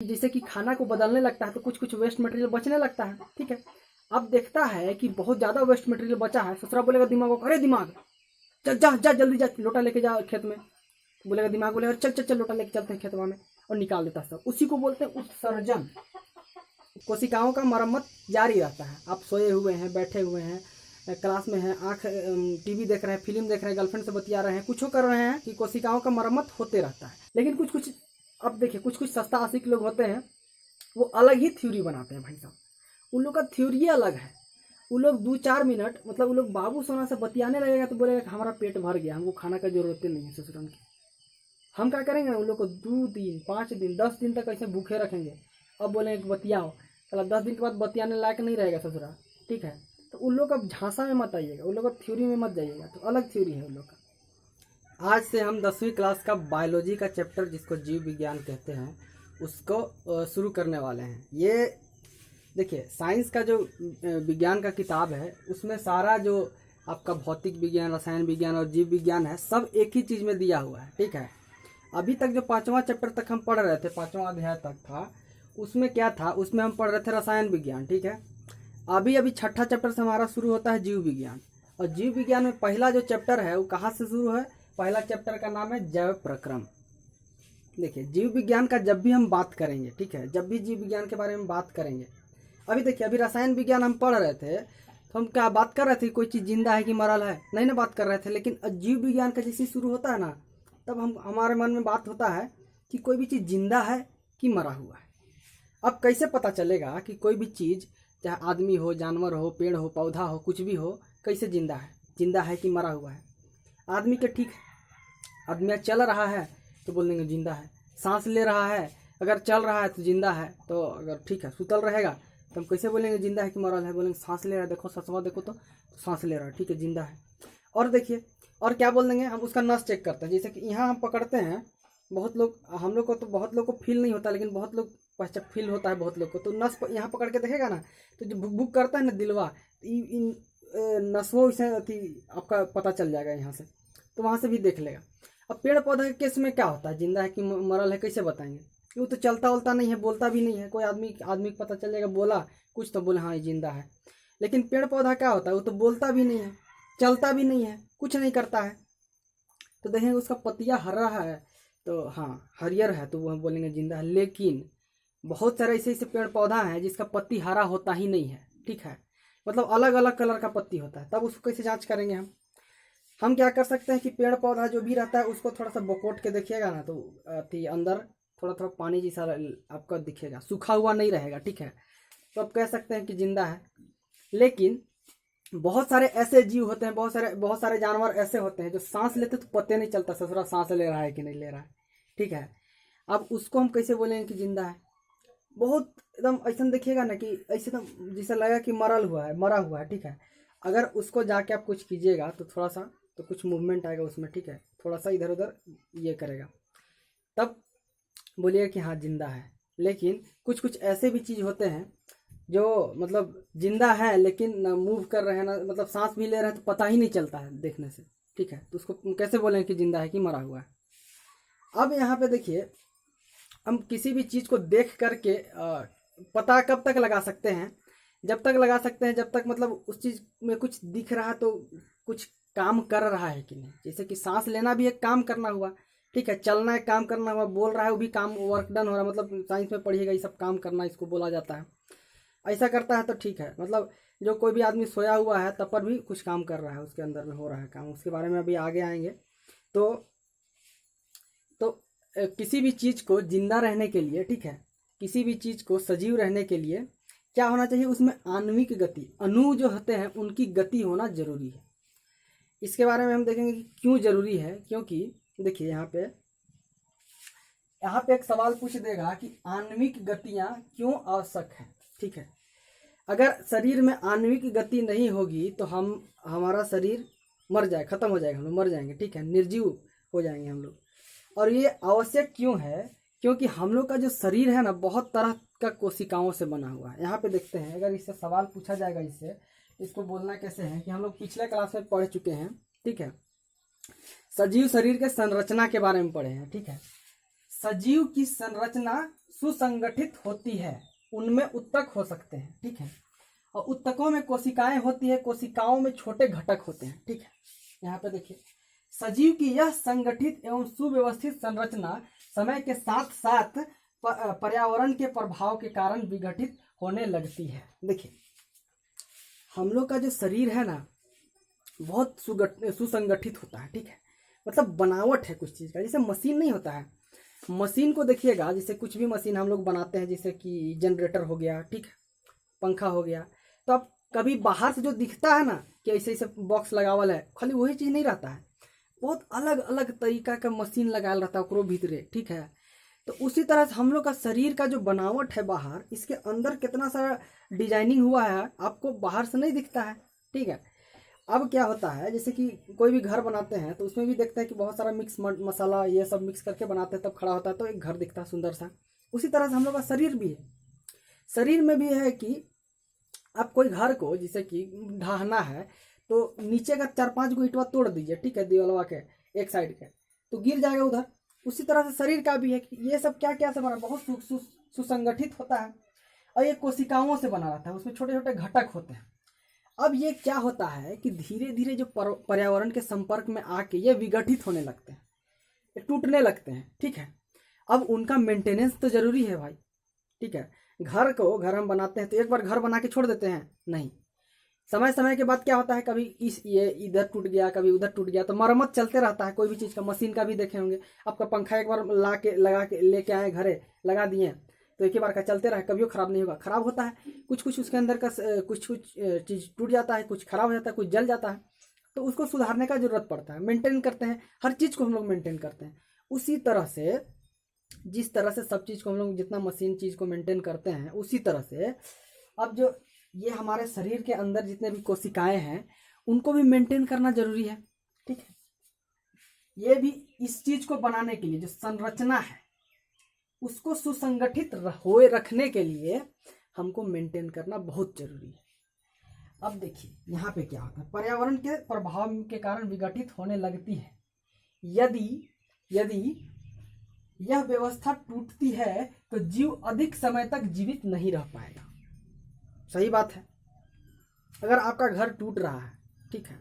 जैसे कि खाना को बदलने लगता है तो कुछ कुछ वेस्ट मटेरियल बचने लगता है, ठीक है। अब देखता है कि बहुत ज़्यादा वेस्ट मटेरियल बचा है, ससुरा बोलेगा दिमाग को, अरे दिमाग चल जा जा जल्दी जा लोटा लेके जा खेत में। बोलेगा दिमाग बोलेगा चल चल चल लोटा लेके चलते हैं खेतवा में, और निकाल देता है सब। उसी को बोलते हैं उत्सर्जन। कोशिकाओं का मरम्मत जारी रहता है। आप सोए हुए हैं, बैठे हुए हैं, क्लास में हैं, आँख टीवी देख रहे हैं, फिल्म देख रहे हैं, गर्लफ्रेंड से बतिया रहे हैं, कुछ कर रहे हैं कि कोशिकाओं का मरम्मत होते रहता है। लेकिन कुछ कुछ, अब देखिए, कुछ कुछ सस्ता आशिक लोग होते हैं, वो अलग ही थ्योरी बनाते हैं भाई साहब। उन लोग का थ्योरी अलग है। वो लोग 2-4 मिनट, मतलब वो लोग बाबू सोना से बतियाने लगेगा तो बोलेगा कि हमारा पेट भर गया, हमको खाना का जरूरत नहीं है ससुराल की। हम क्या करेंगे, उन लोग को 2 दिन 5 दिन 10 दिन तक ऐसे भूखे रखेंगे। अब बोलेंगे कि बतियाओ, चलो 10 दिन के बाद बतियाने लायक नहीं रहेगा ससुराल, ठीक है। तो उन लोग का झांसा में मत आइएगा, उन लोग का थ्योरी में मत जाइएगा, तो अलग थ्योरी है उन लोग का। आज से हम 10वीं क्लास का बायोलॉजी का चैप्टर, जिसको जीव विज्ञान कहते हैं, उसको शुरू करने वाले हैं। ये देखिए, साइंस का जो विज्ञान का किताब है, उसमें सारा जो आपका भौतिक विज्ञान, रसायन विज्ञान और जीव विज्ञान है, सब एक ही चीज़ में दिया हुआ है, ठीक है। अभी तक जो 5वां चैप्टर तक हम पढ़ रहे थे, 5वां अध्याय तक था, उसमें क्या था, उसमें हम पढ़ रहे थे रसायन विज्ञान, ठीक है। अभी 6ठा चैप्टर से हमारा शुरू होता है जीव विज्ञान। और जीव विज्ञान में पहला जो चैप्टर है वो कहाँ से शुरू है, पहला चैप्टर का नाम है जैव प्रक्रम। देखिए, जीव विज्ञान का जब भी हम बात करेंगे, ठीक है, जब भी जीव विज्ञान के बारे में बात करेंगे, अभी देखिए, अभी रसायन विज्ञान हम पढ़ रहे थे तो हम क्या बात कर रहे थे, कोई चीज़ जिंदा है कि मरल है, नहीं ना बात कर रहे थे। लेकिन जीव विज्ञान का जैसे शुरू होता है ना, तब हमारे मन में बात होता है कि कोई भी चीज़ जिंदा है कि मरा हुआ है। अब कैसे पता चलेगा कि कोई भी चीज़, चाहे आदमी हो, जानवर हो, पेड़ हो, पौधा हो, कुछ भी हो, कैसे जिंदा है कि मरा हुआ है। आदमी के, ठीक है, आदमी चल रहा है तो बोल देंगे जिंदा है। सांस ले रहा है, अगर चल रहा है तो जिंदा है। तो अगर ठीक है, सुतल रहेगा तो हम कैसे बोलेंगे जिंदा है कि मरल है, बोलेंगे सांस ले रहा है, देखो ससवा देखो तो सांस ले रहा है, ठीक है, जिंदा है। और देखिए, और क्या बोल देंगे, हम उसका नस चेक करते हैं। जैसे कि यहाँ हम पकड़ते हैं, बहुत लोग, हम लोग को तो बहुत लोग को फील नहीं होता, लेकिन बहुत लोग फील होता है बहुत लोग को। तो नस यहाँ पकड़ के देखेगा ना, तो जो भुक भुक करता है ना दिलवा, इन नसों से आपका पता चल जाएगा यहाँ से, तो वहाँ से भी देख लेगा। अब पेड़ पौधा के केस में क्या होता है, जिंदा है कि मरल है, कैसे बताएंगे, वो तो चलता उलता नहीं है, बोलता भी नहीं है। कोई आदमी को पता चल जाएगा, बोला कुछ तो बोले हाँ ये जिंदा है। लेकिन पेड़ पौधा क्या होता है, वो तो बोलता भी नहीं है, चलता भी नहीं है, कुछ नहीं करता है। तो देखेंगे उसका पतिया हरा है तो हाँ हरियर है, तो वो हम बोलेंगे जिंदा है। लेकिन बहुत सारे ऐसे ऐसे पेड़ पौधा हैं जिसका पत्ती हरा होता ही नहीं है, ठीक है, मतलब अलग अलग कलर का पत्ती होता है। तब उसको कैसे जांच करेंगे हम क्या कर सकते हैं कि पेड़ पौधा जो भी रहता है उसको थोड़ा सा बकोट के देखिएगा ना, तो अंदर थोड़ा थोड़ा पानी जैसा आपका दिखेगा, सूखा हुआ नहीं रहेगा, ठीक है। तो आप कह सकते हैं कि जिंदा है। लेकिन बहुत सारे ऐसे जीव होते हैं, बहुत सारे जानवर ऐसे होते हैं जो सांस लेते तो पता नहीं चलता ससुरा सांस ले रहा है कि नहीं ले रहा है, ठीक है। अब उसको हम कैसे बोलेंगे कि जिंदा है। बहुत एकदम ऐसा देखिएगा ना कि ऐसे एकदम जैसा लगा कि मरा हुआ है, ठीक है। अगर उसको जाके आप कुछ कीजिएगा तो थोड़ा सा तो कुछ मूवमेंट आएगा उसमें, ठीक है, थोड़ा सा इधर उधर ये करेगा, तब बोलिए कि हाँ जिंदा है। लेकिन कुछ कुछ ऐसे भी चीज़ होते हैं जो मतलब जिंदा है लेकिन ना मूव कर रहे हैं, ना मतलब सांस भी ले रहे हैं, तो पता ही नहीं चलता है देखने से, ठीक है। तो उसको कैसे बोलें कि जिंदा है कि मरा हुआ है। अब यहाँ पे देखिए, हम किसी भी चीज़ को देख करके पता कब तक लगा सकते हैं, जब तक लगा सकते हैं जब तक मतलब उस चीज़ में कुछ दिख रहा तो कुछ काम कर रहा है कि नहीं। जैसे कि सांस लेना भी एक काम करना हुआ, ठीक है, चलना एक काम करना हुआ, बोल रहा है वो भी काम, वर्क डन हो रहा है, मतलब साइंस में पढ़िएगा ये सब काम करना इसको बोला जाता है। ऐसा करता है तो ठीक है, मतलब जो कोई भी आदमी सोया हुआ है तब पर भी कुछ काम कर रहा है, उसके अंदर में हो रहा है काम, उसके बारे में अभी आगे आएंगे। तो किसी भी चीज़ को जिंदा रहने के लिए, ठीक है, किसी भी चीज़ को सजीव रहने के लिए क्या होना चाहिए, उसमें आणविक गति, अणु जो होते हैं उनकी गति होना जरूरी है। इसके बारे में हम देखेंगे कि क्यों जरूरी है। क्योंकि देखिए यहाँ पे एक सवाल पूछ देगा कि आणविक गतियाँ क्यों आवश्यक है, ठीक है। अगर शरीर में आणविक गति नहीं होगी तो हमारा शरीर मर जाए, खत्म हो जाएगा, हम लोग मर जाएंगे, ठीक है, निर्जीव हो जाएंगे हम लोग। और ये आवश्यक क्यों है, क्योंकि हम लोग का जो शरीर है ना बहुत तरह का कोशिकाओं से बना हुआ है। यहाँ पे देखते हैं, अगर इससे सवाल पूछा जाएगा इसको बोलना कैसे है कि हम लोग पिछले क्लास में पढ़ चुके हैं, ठीक है, सजीव शरीर के संरचना के बारे में पढ़े हैं, ठीक है। सजीव की संरचना सुसंगठित होती है, उनमें उत्तक हो सकते हैं, ठीक है। और उत्तकों में कोशिकाएं होती है, कोशिकाओं में छोटे घटक होते हैं, ठीक है। यहाँ पे देखिए, सजीव की यह संगठित एवं सुव्यवस्थित संरचना समय के साथ साथ पर्यावरण के प्रभाव के कारण विघटित होने लगती है। देखिए, हम लोग का जो शरीर है ना, बहुत सुसंगठित होता है, ठीक है। मतलब बनावट है कुछ चीज़ का, जैसे मशीन नहीं होता है। मशीन को देखिएगा, जैसे कुछ भी मशीन हम लोग बनाते हैं, जैसे कि जनरेटर हो गया, ठीक है, पंखा हो गया, तो अब कभी बाहर से जो दिखता है ना कि ऐसे ऐसे बॉक्स लगावल है, खाली वही चीज़ नहीं रहता है, बहुत अलग अलग तरीका का मशीन लगाया रहता है ओकरो भीतरे, ठीक है। तो उसी तरह से हम लोग का शरीर का जो बनावट है बाहर, इसके अंदर कितना सारा डिजाइनिंग हुआ है, आपको बाहर से नहीं दिखता है, ठीक है। अब क्या होता है, जैसे कि कोई भी घर बनाते हैं तो उसमें भी देखते हैं कि बहुत सारा मिक्स मसाला ये सब मिक्स करके बनाते हैं, तब खड़ा होता है तो एक घर दिखता है सुंदर सा। उसी तरह से हम लोग का शरीर भी है। शरीर में भी है कि आप कोई घर को जैसे कि ढाहना है तो नीचे का 4-5 गो ईंटवा तोड़ दीजिए, ठीक है, दीवालवा के एक साइड के, तो गिर जाएगा उधर। उसी तरह से शरीर का भी है कि ये सब क्या क्या से बना, बहुत सुसंगठित होता है और ये कोशिकाओं से बना रहता है, उसमें छोटे छोटे घटक होते हैं। अब ये क्या होता है कि धीरे धीरे जो पर्यावरण के संपर्क में आके ये विघटित होने लगते हैं, ये टूटने लगते हैं, ठीक है। अब उनका मेंटेनेंस तो जरूरी है भाई, ठीक है। घर हम बनाते हैं तो एक बार घर बना के छोड़ देते हैं, नहीं, समय समय के बाद क्या होता है, कभी ये इधर टूट गया, कभी उधर टूट गया, तो मरम्मत चलते रहता है। कोई भी चीज़ का, मशीन का भी देखे होंगे, आपका पंखा एक बार लगा के लेके आए घरे, लगा दिए तो एक ही बार का चलते रहे, कभी खराब नहीं होगा। खराब होता है कुछ कुछ, उसके अंदर का कुछ कुछ चीज़ टूट जाता है, कुछ खराब हो जाता है, कुछ जल जाता है, तो उसको सुधारने का जरूरत पड़ता है। मेंटेन करते हैं, हर चीज़ को हम लोग मेंटेन करते हैं। उसी तरह से जिस तरह से सब चीज़ को हम लोग जितना मशीन चीज़ को मेंटेन करते हैं, उसी तरह से अब जो ये हमारे शरीर के अंदर जितने भी कोशिकाएं हैं उनको भी मेंटेन करना जरूरी है, ठीक है। ये भी इस चीज़ को बनाने के लिए जो संरचना है उसको सुसंगठित होए रखने के लिए हमको मेंटेन करना बहुत जरूरी है। अब देखिए यहाँ पे क्या होता है, पर्यावरण के प्रभाव के कारण विघटित होने लगती है। यदि यह व्यवस्था टूटती है तो जीव अधिक समय तक जीवित नहीं रह पाएगा। सही बात है। अगर आपका घर टूट रहा है, ठीक है,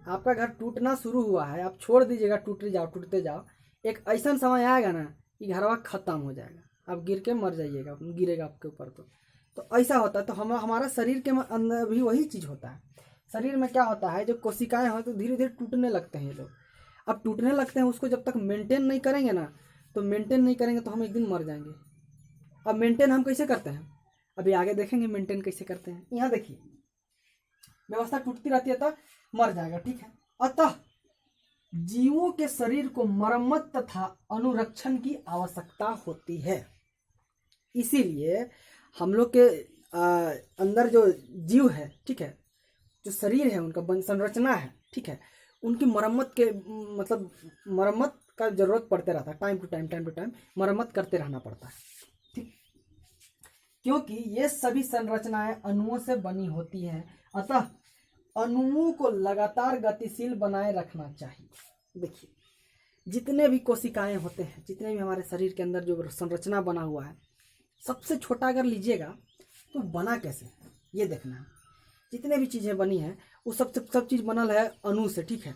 आपका घर टूटना शुरू हुआ है, आप छोड़ दीजिएगा, टूटते जाओ, एक ऐसा समय आएगा ना कि घरवा खत्म हो जाएगा, आप गिर के मर जाइएगा, गिरेगा आपके ऊपर। तो ऐसा होता है। तो हमारा शरीर के अंदर भी वही चीज़ होता है। शरीर में क्या होता है, जो कोशिकाएं हो तो धीरे धीरे टूटने लगते हैं ये लोग। अब टूटने लगते हैं, उसको जब तक मेंटेन नहीं करेंगे ना, तो हम एक दिन मर जाएंगे। अब मेंटेन हम कैसे करते हैं, अभी आगे देखेंगे मेंटेन कैसे करते हैं। यहाँ देखिए, व्यवस्था टूटती रहती है तो मर जाएगा, ठीक है। अतः जीवों के शरीर को मरम्मत तथा अनुरक्षण की आवश्यकता होती है। इसीलिए हम लोग के अंदर जो जीव है, ठीक है, जो शरीर है उनका संरचना है, ठीक है, उनकी मरम्मत का जरूरत पड़ते रहता है। टाइम टू टाइम मरम्मत करते रहना पड़ता है, ठीक, क्योंकि ये सभी संरचनाएं अणुओं से बनी होती हैं। अतः अणुओं को लगातार गतिशील बनाए रखना चाहिए। देखिए, जितने भी कोशिकाएं होते हैं, जितने भी हमारे शरीर के अंदर जो संरचना बना हुआ है, सबसे छोटा अगर लीजिएगा तो बना कैसे, ये देखना है। जितने भी चीज़ें बनी हैं वो सब चीज़ बनल है अणु से, ठीक है।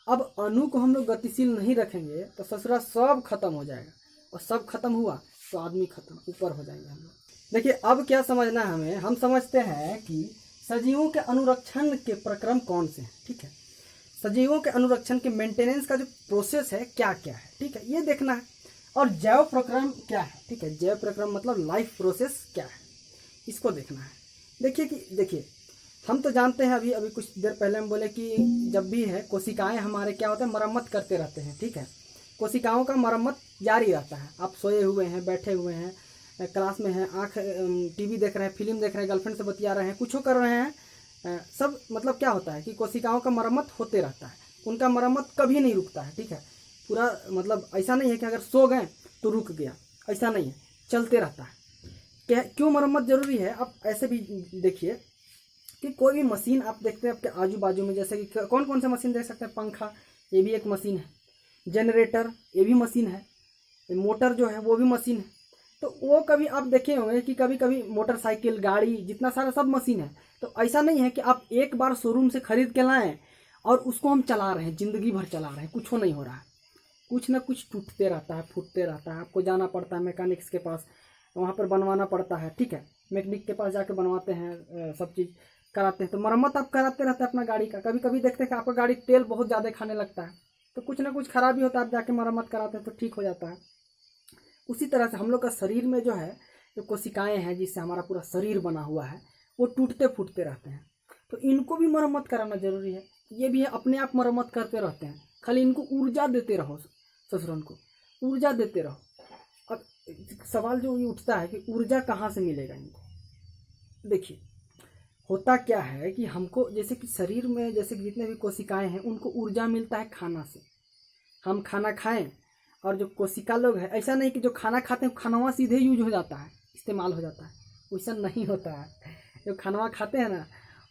अब अणु को हम लोग गतिशील नहीं रखेंगे तो ससुरा सब खत्म हो जाएगा, और सब खत्म हुआ तो आदमी खत्म, ऊपर हो जाएंगे हम लोग। देखिए, अब क्या समझना है हमें, हम समझते हैं कि सजीवों के अनुरक्षण के प्रक्रम कौन से हैं, ठीक है। सजीवों के अनुरक्षण के मेंटेनेंस का जो प्रोसेस है क्या क्या है, ठीक है, ये देखना है। और जैव प्रक्रम क्या है, ठीक है, जैव प्रक्रम मतलब लाइफ प्रोसेस क्या है, इसको देखना है। देखिए हम तो जानते हैं, अभी कुछ देर पहले हम बोले कि जब भी है कोशिकाएं हमारे क्या होते हैं, मरम्मत करते रहते हैं, ठीक है। कोशिकाओं का मरम्मत जारी रहता है। आप सोए हुए हैं, बैठे हुए हैं, क्लास में हैं, टीवी देख रहे हैं, फिल्म देख रहे हैं, गर्लफ्रेंड से बतिया रहे हैं, कुछ कर रहे हैं, सब मतलब क्या होता है कि कोशिकाओं का मरम्मत होते रहता है। उनका मरम्मत कभी नहीं रुकता है, ठीक है। पूरा मतलब ऐसा नहीं है कि अगर सो गए तो रुक गया, ऐसा नहीं है, चलते रहता है। क्यों मरम्मत जरूरी है, आप ऐसे भी देखिए कि कोई भी मशीन आप देखते हैं आपके आजू बाजू में, जैसे कि कौन कौन से मशीन देख सकते हैं, पंखा ये भी एक मशीन है, जनरेटर ये भी मशीन है, मोटर जो है वो भी मशीन है। तो वो कभी आप देखे होंगे कि कभी कभी मोटरसाइकिल, गाड़ी, जितना सारा सब मशीन है। तो ऐसा नहीं है कि आप एक बार शोरूम से खरीद के लाएं और उसको हम चला रहे हैं, ज़िंदगी भर चला रहे हैं, कुछ नहीं हो रहा है। कुछ ना कुछ टूटते रहता है, फूटते रहता है। आपको जाना पड़ता है मैकेनिक्स के पास, वहाँ पर बनवाना पड़ता है, ठीक है। मैकेनिक के पास जाके बनवाते हैं, सब चीज़ कराते हैं। तो मरम्मत आप कराते रहते हैं अपना गाड़ी का। कभी कभी देखते हैं कि आपका गाड़ी तेल बहुत ज़्यादा खाने लगता है, तो कुछ ना कुछ खराबी होता है, आप जाके मरम्मत कराते हैं तो ठीक हो जाता है। उसी तरह से हम लोग का शरीर में जो है, जो कोशिकाएं हैं जिससे हमारा पूरा शरीर बना हुआ है, वो टूटते फूटते रहते हैं। तो इनको भी मरम्मत कराना जरूरी है। ये भी है, अपने आप मरम्मत करते रहते हैं, खाली इनको ऊर्जा देते रहो, ससुरन को ऊर्जा देते रहो। अब सवाल जो ये उठता है कि ऊर्जा कहाँ से मिलेगा इनको। देखिए, होता क्या है कि हमको जैसे कि शरीर में जैसे कि जितने भी कोशिकाएं हैं उनको ऊर्जा मिलता है खाना से। हम खाना खाएं और जो कोशिका लोग हैं, ऐसा नहीं कि जो खाना खाते हैं खाना सीधे यूज हो जाता है, इस्तेमाल हो जाता है, वैसा नहीं होता है। जो खाना खाते हैं ना,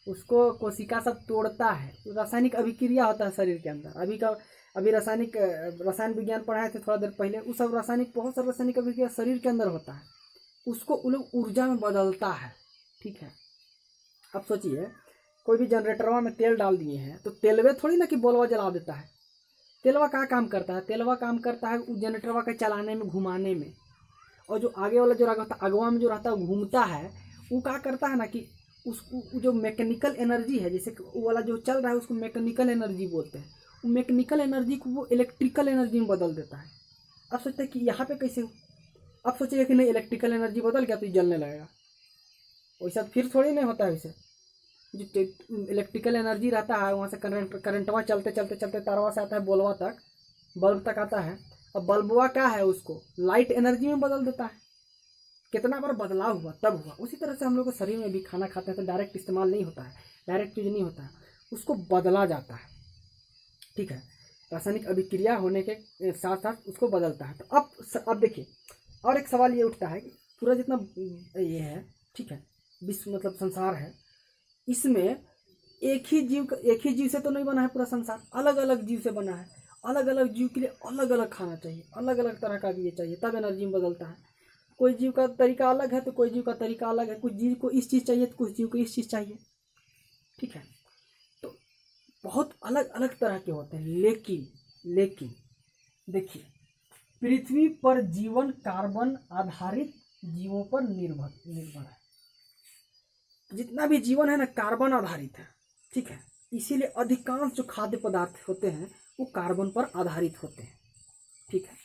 उसको कोशिका सब तोड़ता है, रासायनिक अभिक्रिया होता है शरीर के अंदर। अभी रसायन विज्ञान पढ़ाए थे थोड़ा देर पहले, उस सब बहुत सारा रासायनिक अभिक्रिया शरीर के अंदर होता है, उसको उन लोग ऊर्जा में बदलता है, ठीक है। अब सोचिए, कोई भी जनरेटरवा में तेल डाल दिए हैं, तो तेलवे थोड़ी ना कि बोलवा जला देता है। तेलवा क्या काम करता है? तेलवा काम करता है उस जनरेटरवा के चलाने में, घुमाने में। और जो आगे वाला जो रहता है, अगवा में जो रहता है, वो घूमता है, वो क्या करता है ना कि उसको जो मैकेनिकल एनर्जी है, जैसे वो वाला जो चल रहा है उसको मैकेनिकल एनर्जी बोलते हैं। वो मैकेनिकल एनर्जी को वो इलेक्ट्रिकल एनर्जी में बदल देता है। अब सोचते हैं कि यहाँ पे कैसे हो? अब सोचिएगा कि नहीं, इलेक्ट्रिकल एनर्जी बदल गया तो ये जलने लगेगा। वैसा फिर थोड़ी नहीं होता है। वैसे जो इलेक्ट्रिकल एनर्जी रहता है, वहाँ से करंटवा चलते चलते चलते तारवा से आता है बल्बवा तक, बल्ब तक आता है। अब बल्बवा क्या है, उसको लाइट एनर्जी में बदल देता है। कितना बार बदलाव हुआ, तब हुआ। उसी तरह से हम लोग के शरीर में भी खाना खाते हैं तो डायरेक्ट इस्तेमाल नहीं होता है, डायरेक्ट यूज नहीं होता है, उसको बदला जाता है, ठीक है। रासायनिक अभिक्रिया होने के साथ साथ उसको बदलता है। तो अब देखिए, और एक सवाल ये उठता है कि पूरा जितना ये है, ठीक है, विश्व मतलब संसार है, इसमें एक ही जीव से तो नहीं बना है पूरा संसार, अलग अलग जीव से बना है। अलग अलग जीव के लिए अलग अलग खाना चाहिए, अलग अलग तरह का भी ये चाहिए, तब एनर्जी में बदलता है। कोई जीव का तरीका अलग है तो कोई जीव का तरीका अलग है। कुछ जीव को इस चीज़ चाहिए तो कुछ जीव को इस चीज़ चाहिए, ठीक है। तो बहुत अलग अलग तरह के होते हैं। लेकिन देखिए, पृथ्वी पर जीवन कार्बन आधारित जीवों पर निर्भर है। जितना भी जीवन है ना, कार्बन आधारित है, ठीक है। इसीलिए अधिकांश जो खाद्य पदार्थ होते हैं वो कार्बन पर आधारित होते हैं, ठीक है।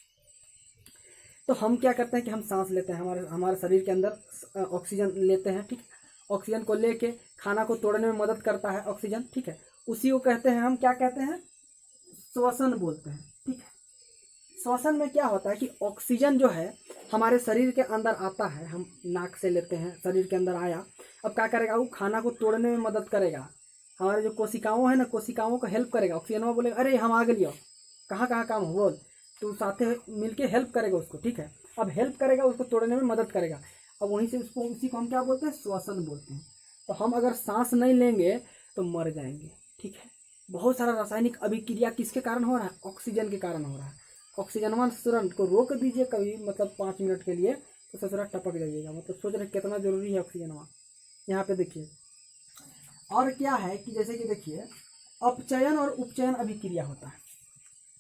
तो हम क्या करते हैं कि हम सांस लेते हैं, हमारे शरीर के अंदर ऑक्सीजन लेते हैं, ठीक है। ऑक्सीजन को लेके खाना को तोड़ने में मदद करता है ऑक्सीजन, ठीक है। उसी को कहते हैं, हम क्या कहते हैं, श्वसन बोलते हैं, ठीक है। श्वसन में क्या होता है कि ऑक्सीजन जो है हमारे शरीर के अंदर आता है, हम नाक से लेते हैं, शरीर के अंदर आया। अब क्या करेगा, वो खाना को तोड़ने में मदद करेगा। हमारे जो कोशिकाओं है ना, कोशिकाओं को हेल्प करेगा। ऑक्सीजन में बोलेगा अरे हम आ गए, कहाँ कहाँ काम हो बोल, तो साथ मिलके हेल्प करेगा उसको, ठीक है। अब हेल्प करेगा, उसको तोड़ने में मदद करेगा। अब वहीं से उसी को हम क्या बोलते हैं, श्वसन बोलते हैं। तो हम अगर सांस नहीं लेंगे तो मर जाएंगे, ठीक है। बहुत सारा रासायनिक अभिक्रिया किसके कारण हो रहा है, ऑक्सीजन के कारण हो रहा है। ऑक्सीजनवान ससुरन को रोक दीजिए कभी, मतलब 5 मिनट के लिए, तो ससुरा टपक जाइएगा। मतलब सोच रहे कितना जरूरी है ऑक्सीजनवा। यहाँ पे देखिए और क्या है कि जैसे कि देखिए, अपचयन और उपचयन अभिक्रिया होता है।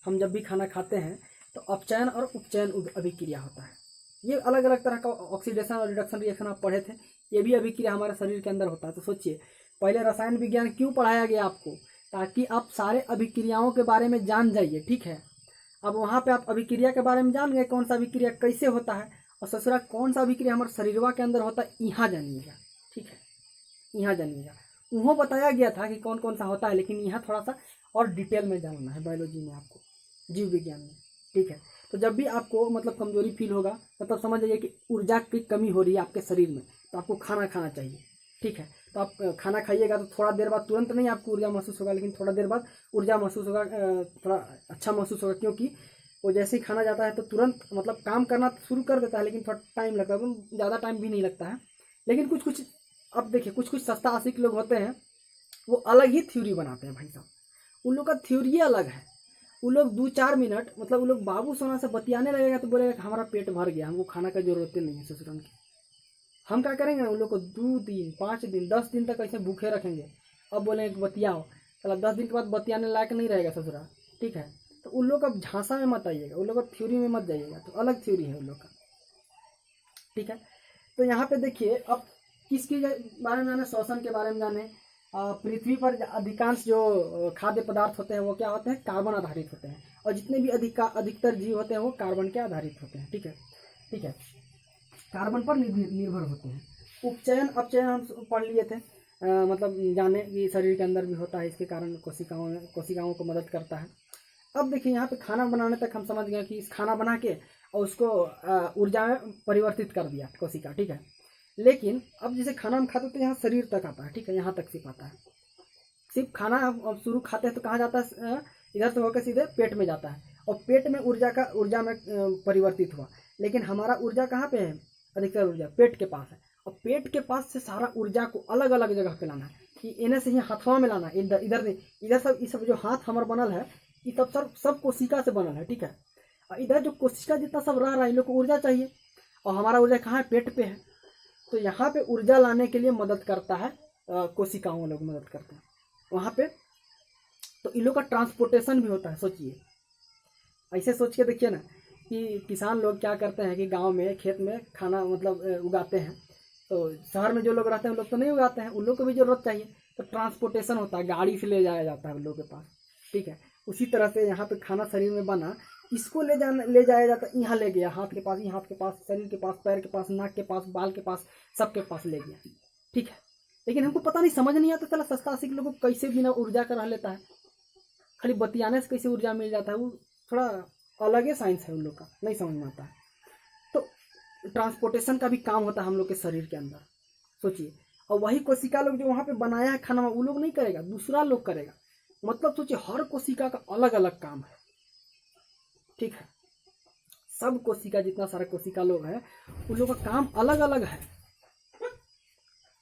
हम जब भी खाना खाते हैं तो अपचयन और उपचयन अभिक्रिया होता है। ये अलग अलग तरह का ऑक्सीडेशन और रिडक्शन रिएक्शन आप पढ़े थे, ये भी अभिक्रिया हमारे शरीर के अंदर होता है। तो सोचिए, पहले रसायन विज्ञान क्यों पढ़ाया गया आपको, ताकि आप सारे अभिक्रियाओं के बारे में जान जाइए, ठीक है। अब वहाँ पे आप अभिक्रिया के बारे में जान गए, कौन सा अभिक्रिया कैसे होता है, और ससुरा कौन सा अभिक्रिया हमारे शरीरवा के अंदर होता है, यहाँ जानिएगा, ठीक है, यहाँ जानिएगा। वहाँ बताया गया था कि कौन कौन सा होता है, लेकिन यहाँ थोड़ा सा और डिटेल में जानना है बायोलॉजी में आपको, जीव विज्ञान में, ठीक है। तो जब भी आपको मतलब कमजोरी फील होगा, मतलब समझ जाइए कि ऊर्जा की कमी हो रही है आपके शरीर में, तो आपको खाना खाना चाहिए, ठीक है। तो आप खाना खाइएगा तो थोड़ा देर बाद, तुरंत नहीं आपको ऊर्जा महसूस होगा, लेकिन थोड़ा देर बाद ऊर्जा महसूस होगा, थोड़ा अच्छा महसूस होगा, क्योंकि वो जैसे ही खाना जाता है तो तुरंत मतलब काम करना शुरू कर देता है, लेकिन थोड़ा टाइम लगता है, ज़्यादा टाइम भी नहीं लगता है। लेकिन कुछ अब देखिए, कुछ सस्ता आशिक लोग होते हैं, वो अलग ही थ्योरी बनाते हैं भाई साहब, उन लोग का थ्योरी अलग है। वो लोग 2-4 मिनट मतलब वो लोग बाबू सोना से बतियाने लगेगा तो बोलेगा कि हमारा पेट भर गया, हमको खाना का जरूरत नहीं है ससुराल की। हम क्या करेंगे, उन लोग को 2 दिन 5 दिन 10 दिन तक ऐसे भूखे रखेंगे। अब बोलेंगे कि बतियाओ, चलो 10 दिन के बाद बतियाने लायक नहीं रहेगा ससुराल, ठीक है। तो उन लोग का झांसा में मत आइएगा, उन लोग का थ्योरी में मत जाइएगा, तो अलग थ्योरी है उन लोग का, ठीक है। तो यहाँ पे देखिए अब किसके बारे में जाने, श्वसन के बारे में जाने। पृथ्वी पर अधिकांश जो खाद्य पदार्थ होते हैं वो क्या होते हैं, कार्बन आधारित होते हैं, और जितने भी अधिकतर जीव होते हैं वो कार्बन के आधारित होते हैं, ठीक है, ठीक है, कार्बन पर निर्भर होते हैं। उपचयन अपचयन हम पढ़ लिए थे, मतलब जाने कि शरीर के अंदर भी होता है, इसके कारण कोशिकाओं को मदद करता है। अब देखिए यहाँ पे खाना बनाने तक हम समझ गए कि इस खाना बना के और उसको ऊर्जा में परिवर्तित कर दिया कोशिका, ठीक है। लेकिन अब जैसे खाना हम खाते तो यहाँ शरीर तक आता है, ठीक है, यहाँ तक सिर्फ आता है। सिर्फ खाना अब शुरू खाते हैं तो कहाँ जाता है, इधर से होकर सीधे पेट में जाता है, और पेट में ऊर्जा में परिवर्तित हुआ। लेकिन हमारा ऊर्जा कहाँ पे है, अधिकतर ऊर्जा पेट के पास है, और पेट के पास से सारा ऊर्जा को अलग अलग जगह पे लाना है, कि इन्हें से ही हाथवा में लाना है, इधर सब जो हाथ हमारा बनल है ये सब कोशिका से बनल है, ठीक है। और इधर जो कोशिका जितना सब रह रहा है इन लोग को ऊर्जा चाहिए, और हमारा ऊर्जा कहाँ है, पेट पे है। तो यहाँ पे ऊर्जा लाने के लिए मदद करता है कोशिकाओं, लोग मदद करते हैं वहाँ पे। तो इन लोग का ट्रांसपोर्टेशन भी होता है। सोचिए, ऐसे सोच के देखिए ना कि किसान लोग क्या करते हैं कि गांव में खेत में खाना मतलब उगाते हैं, तो शहर में जो लोग रहते हैं उन लोग तो नहीं उगाते हैं, उन लोग को भी जरूरत चाहिए, तो ट्रांसपोर्टेशन होता है, गाड़ी से ले जाया जाता है उन लोग के पास, ठीक है। उसी तरह से यहाँ पे खाना शरीर में बना, इसको ले जाया जाता है, यहाँ ले गया, हाथ के पास, हाथ के पास, शरीर के पास, पैर के पास, नाक के पास, बाल के पास, सबके पास ले गया, ठीक है। लेकिन हमको पता नहीं, समझ नहीं आता, चला सस्ता सीख लोगों को कैसे बिना ऊर्जा का रह लेता है, खाली बतियाने से कैसे ऊर्जा मिल जाता है, वो थोड़ा अलग ही साइंस है उन लोग का, नहीं समझ में आता है। तो ट्रांसपोर्टेशन का भी काम होता है हम लोग के शरीर के अंदर, सोचिए। और वही कोशिका लोग जो वहाँ पे बनाया है खाना, वो लोग नहीं करेगा, दूसरा लोग करेगा। मतलब सोचिए, हर कोशिका का अलग अलग काम है, ठीक है। सब कोशिका, जितना सारा कोशिका लोग हैं उन लोगों का काम अलग अलग है,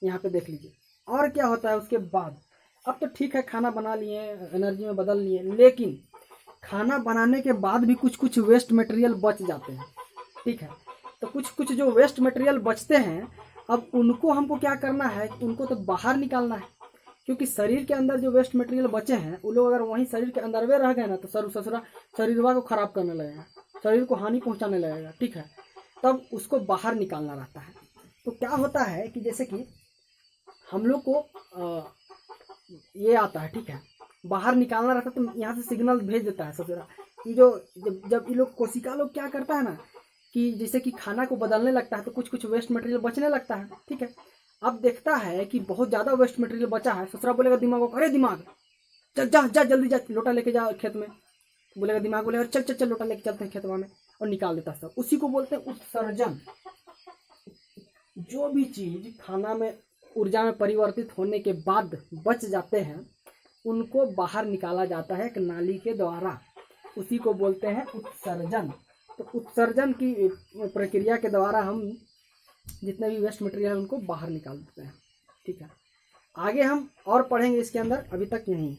यहाँ पे देख लीजिए। और क्या होता है उसके बाद, अब तो ठीक है खाना बना लिए, एनर्जी में बदल लिए, लेकिन खाना बनाने के बाद भी कुछ कुछ वेस्ट मटेरियल बच जाते हैं, ठीक है। तो कुछ कुछ जो वेस्ट मटेरियल बचते हैं, अब उनको हमको क्या करना है, उनको तो बाहर निकालना है, क्योंकि शरीर के अंदर जो वेस्ट मटेरियल बचे हैं वो लोग अगर वहीं शरीर के अंदर वे रह गए ना, तो शरीरवा को खराब करने लगेगा, शरीर को हानि पहुंचाने लगेगा, ठीक है। तब उसको बाहर निकालना रहता है। तो क्या होता है कि जैसे कि हम लोग को ये आता है, ठीक है, बाहर निकालना रहता है, तो यहाँ से सिग्नल भेज देता है ससुरा कि जब ये लोग कोशिका लोग क्या करता है ना, कि जैसे कि खाना को बदलने लगता है तो कुछ कुछ वेस्ट मटेरियल बचने लगता है, ठीक है। अब देखता है कि बहुत ज़्यादा वेस्ट मटेरियल बचा है, ससुरा बोलेगा दिमाग को, अरे दिमाग जा जल्दी जा, लोटा लेके जा खेत में। बोलेगा दिमाग, बोलेगा चल चल चल लोटा लेके चलते हैं खेतवा में, और निकाल देता सब। उसी को बोलते हैं उत्सर्जन। जो भी चीज खाना में ऊर्जा में परिवर्तित होने के बाद बच जाते हैं उनको बाहर निकाला जाता है एक नाली के द्वारा, उसी को बोलते हैं उत्सर्जन। तो उत्सर्जन की प्रक्रिया के द्वारा हम जितने भी वेस्ट मटेरियल है उनको बाहर निकाल देते हैं, ठीक है। आगे हम और पढ़ेंगे इसके अंदर, अभी तक यहीं।